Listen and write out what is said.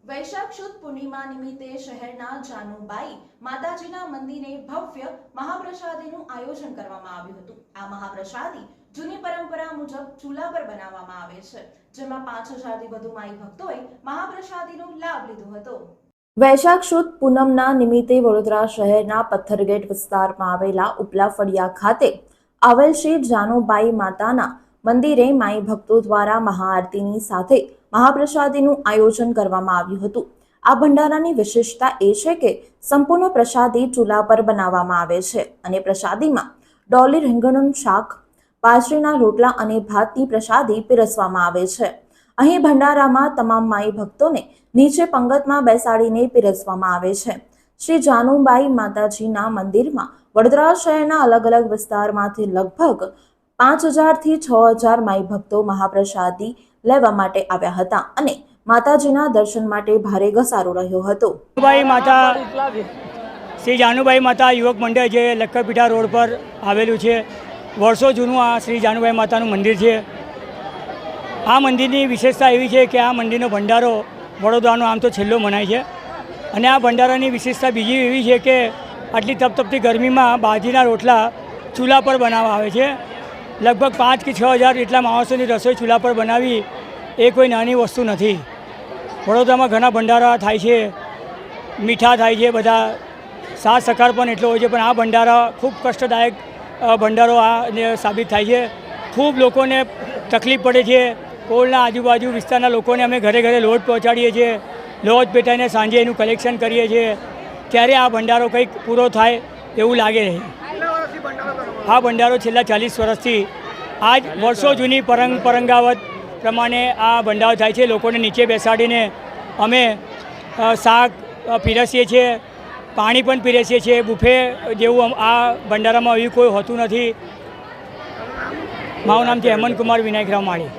વૈશાખ સુદ પૂર્ણિમા નિમિત્તે શહેરના જાનુબાઈ માતાજીના મંદિરે ભવ્ય મહાપ્રસાદીનું આયોજન કરવામાં આવ્યું હતું। આ મહાપ્રસાદી જૂની પરંપરા મુજબ ચૂલા પર બનાવવામાં આવે છે, જેમાં 5000થી વધુ માઈ ભક્તોએ મહાપ્રસાદીનો લાભ લીધો હતો। વૈશાખ સુદ પૂનમના નિમિત્તે વડોદરા શહેરના પથ્થરગેટ વિસ્તારમાં આવેલા ઉપલા ફળિયા ખાતે આવેલ શ્રી જાનુબાઈ માતાના મંદિરે માઈ ભક્તો દ્વારા મહાઆરતીની સાથે મહાપ્રસાદીનું આયોજન કરવામાં આવ્યું હતું। આ ભંડારાની વિશેષતા એ છે કે સંપૂર્ણ પ્રસાદી ચૂલા પર બનાવવામાં આવે છે અને પ્રસાદીમાં ડોલી રીંગણનું શાક, બાજરીના રોટલા અને ભાતની પ્રસાદી પીરસવામાં આવે છે। અહીં ભંડારામાં તમામ માઈ ભક્તોને નીચે પંગતમાં બેસાડીને પીરસવામાં આવે છે। શ્રી જાનુબાઈ માતાજીના મંદિરમાં વડોદરા શહેરના અલગ અલગ વિસ્તારમાંથી લગભગ 5000થી 6000 માઈ ભક્તો મહાપ્રસાદી લેવા માટે આવ્યા હતા અને માતાજીના દર્શન માટે ભારે ઘસારો રહ્યો હતો। શ્રી જાનુબાઈ માતા યુવક મંડળ જે લક્કરપીઠા રોડ પર આવેલું છે, વર્ષો જૂનું આ શ્રી જાનુબાઈ માતાનું મંદિર છે। આ મંદિરની વિશેષતા એવી છે કે આ મંદિરનો ભંડારો વડોદરાનો આમ તો છેલ્લો મનાય છે અને આ ભંડારાની વિશેષતા બીજી એવી છે કે આટલી તપતપતી ગરમીમાં બાજરીના રોટલા ચૂલા પર બનાવવા આવે છે। લગભગ 5 કે 6000 એટલા માણસોની રસોઈ ચૂલા પર બનાવી એ કોઈ નાની વસ્તુ નથી। વડોદરામાં ઘણા ભંડારા થાય છે, મીઠા થાય છે, બધા સાથ સહકાર પણ એટલો હોય છે, પણ આ ભંડારા ખૂબ કષ્ટદાયક ભંડારો આ સાબિત થાય છે। ખૂબ લોકોને તકલીફ પડે છે। કોળના આજુબાજુ વિસ્તારના લોકોને અમે ઘરે ઘરે લોટ પહોંચાડીએ છીએ, લોટ પેટાઈને સાંજે એનું કલેક્શન કરીએ છીએ, ત્યારે આ ભંડારો કંઈક પૂરો થાય એવું લાગે છે। આ ભંડારો છેલ્લા 40 વર્ષથી આજ વર્ષો જૂની પરંપરાગત પ્રમાણે આ ભંડારો થાય છે। લોકોને નીચે બેસાડીને અમે શાક પીરસીએ છીએ, પાણી પણ પીરસીએ છીએ। બુફે જેવું આ ભંડારામાં એવું કોઈ હોતું નથી। મારું નામ છે હેમંત કુમાર વિનાયકરાવ માળી।